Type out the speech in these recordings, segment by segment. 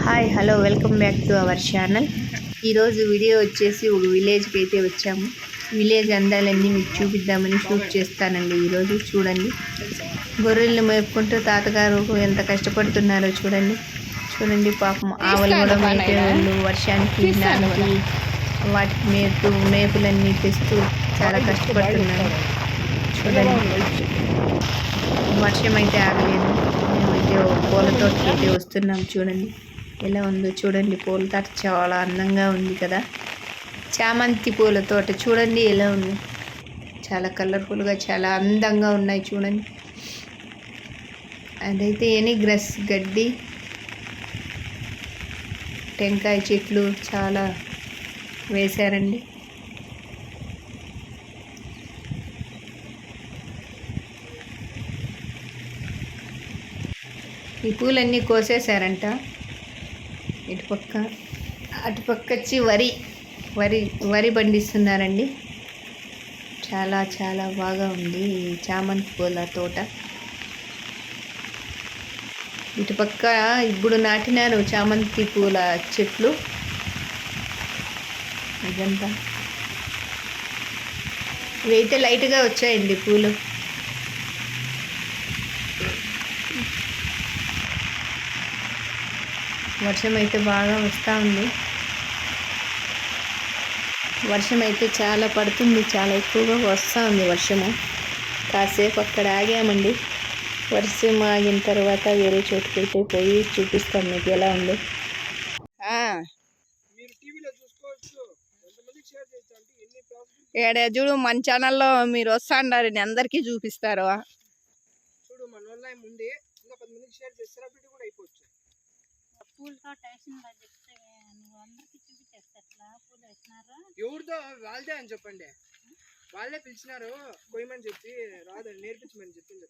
Hi hello welcome back to our channel. ఈరోజు video వచ్చేసి ఒక విలేజ్కి అయితే వచ్చాము. విలేజ్ అందాలన్నీ మీకు చూపిద్దామని షూట్ చేస్తానండి. ఈరోజు చూడండి, గొర్రెలను మేపుకుంటూ తాతగారు ఎంత కష్టపడుతున్నారో చూడండి. చూడండి పాపం ఆవులు కూడా మేపేవాళ్ళు వర్షానికి నానికి వాటికి మేపులన్నీ తెస్తూ చాలా కష్టపడుతున్నారు. చూడండి, వర్షం అయితే ఆగలేదు. మేమైతే పూల తోటకి అయితే వస్తున్నాం. చూడండి ఎలా ఉందో చూడండి. పూల తోట చాలా అందంగా ఉంది కదా. చామంతి పూల తోట చూడండి ఎలా ఉంది. చాలా కలర్ఫుల్గా చాలా అందంగా ఉన్నాయి చూడండి. అదైతే గ్రాస్ గడ్డి, టెంకాయ చెట్లు చాలా వేశారండి. ఈ పూలన్నీ కోసేశారంట. అటుపక్క వచ్చి వరి పండిస్తున్నారండి. చాలా చాలా బాగా ఉంది ఈ చామంతి పూల తోట. ఇటుపక్క ఇప్పుడు నాటినారు చామంతి పూల చెట్లు. ఇదంతా ఇవైతే లైట్గా వచ్చాయండి పూలు. వర్షం అయితే బాగా వస్తూ ఉంది. వర్షం అయితే చాలా పడుతుంది, చాలా ఎక్కువగా వస్తూ ఉంది వర్షము. కాసేపు అక్కడ ఆగామండి. వర్షం ఆగిన తర్వాత వేరే చోటుకి అయితే పోయి చూపిస్తాం మీకు ఎలా ఉంది. ఏడా చూడు, మన ఛానల్లో మీరు వస్తాండారు, అందరికీ చూపిస్తారు. చూడు మన వాళ్ళ ముందే ఇంకా 10 మందికి షేర్ చేస్తారా, బిడ్డ కూడా అయిపోవచ్చు. ఎవరితో వాళ్ళదే అని చెప్పండి. వాళ్ళే పిలిచినారు కొయ్యమని చెప్పి, రాదని నేర్పించమని చెప్పండి.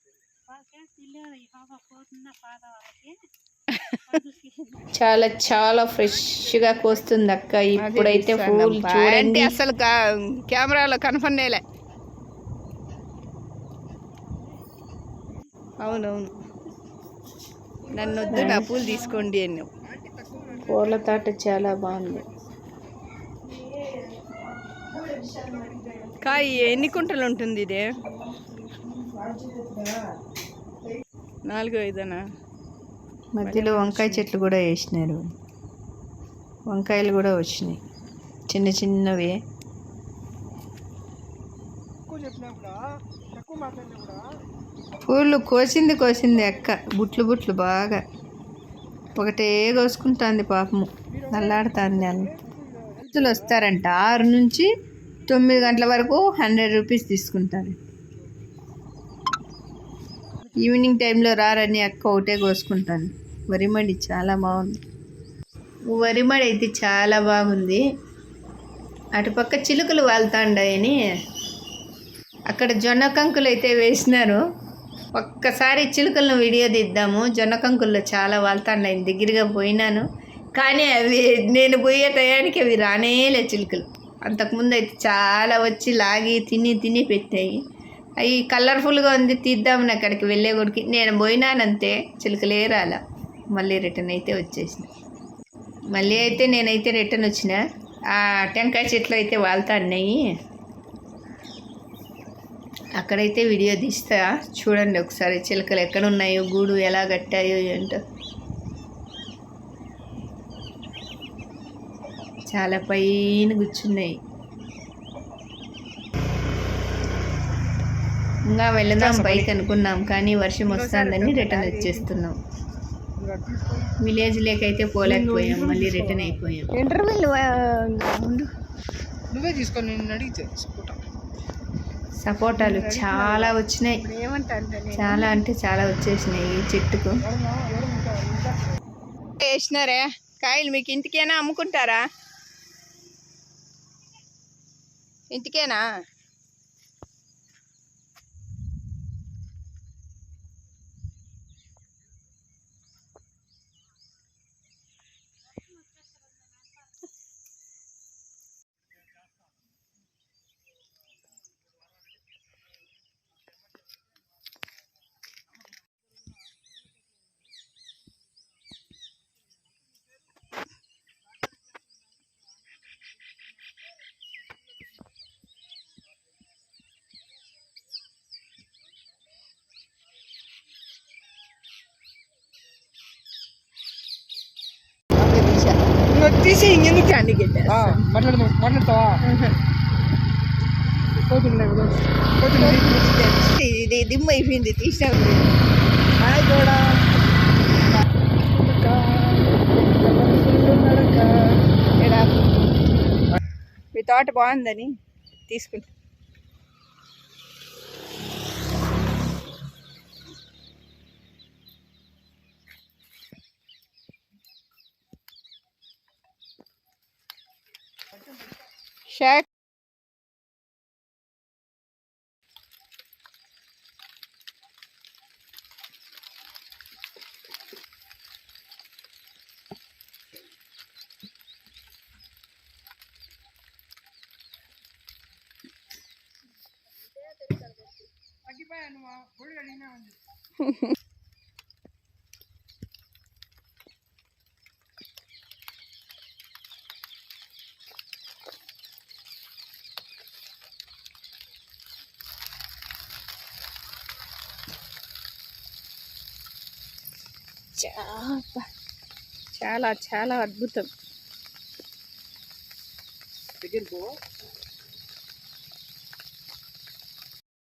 చాలా చాలా ఫ్రెష్గా కోస్తుంది అక్క. ఇప్పుడైతే పూలు చూడండి, అసలు కెమెరాలో కనపడేలే. అవునవును, నన్ను వద్దు, నా పూలు తీసుకోండి అన్నావు. పూల తోట చాలా బాగుంది. కాయ ఎన్ని కుంటలు ఉంటుంది ఇది? 4-5. మధ్యలో వంకాయ చెట్లు కూడా వేసినారు. వంకాయలు కూడా వచ్చినాయి, చిన్న చిన్నవి. పూలు కోసింది అక్క, బుట్లు బాగా ఒకటే కోసుకుంటుంది పాపము, నల్లాడుతుంది. భక్తులు వస్తారంట 6 నుంచి 9 గంటల వరకు 100 రూపీస్ తీసుకుంటారు. ఈవినింగ్ టైంలో రారని అక్క ఒకటే కోసుకుంటాను. వరిమడి చాలా బాగుంది. వరిమడి అయితే చాలా బాగుంది. అటుపక్క చిలుకలు వాళ్తాండాయని అక్కడ జొన్న కంకులు అయితే వేసినారు. ఒక్కసారి చిలుకలను వీడియో తీద్దాము. జొన్న కంకుల్లో చాలా వాళ్తాండాయి. దగ్గరగా పోయినాను, కానీ అవి నేను పోయే టయానికి అవి రానేలే చిలుకలు. అంతకుముందు అయితే చాలా వచ్చి లాగి తిని పెట్టాయి. అవి కలర్ఫుల్గా ఉంది, తీద్దామని అక్కడికి వెళ్ళే కొడికి నేను పోయినానంతే, చిలుకలే రాలా. మళ్ళీ రిటర్న్ అయితే వచ్చేసిన. మళ్ళీ అయితే నేనైతే రిటర్న్ వచ్చిన. ఆ టెంకాయ చెట్లు అయితే వాళ్తాడినాయి. అక్కడైతే వీడియో తీస్తా చూడండి ఒకసారి, చిలుకలు ఎక్కడ ఉన్నాయో, గూడు ఎలా కట్టాయో ఏంటో. చాలా పైన కూర్చున్నాయి. ఇంకా వెళ్దాం పైకి అనుకున్నాం, కానీ వర్షం వస్తుందని రిటర్న్ వచ్చేస్తున్నాం. విలేజ్ లేకైతే పోలేకపోయాం, మళ్ళీ రిటర్న్ అయిపోయాం. నువ్వే తీసుకొని సపోటాలు చాలా వచ్చినాయి. చాలా అంటే చాలా వచ్చేసినాయి ఈ చెట్టుకు. వేసినారే కాయలు, మీకు ఇంటికేనా అమ్ముకుంటారా? ఇంటికేనా? తీసి ఇంకెందుకు అన్ని మాట్లాడతావా ఇది దిమ్మ అయిపోయింది తీసినప్పుడు కూడా మీ తోట బాగుందని తీసుకుంటా. షాక్ చాలా చాలా అద్భుతం.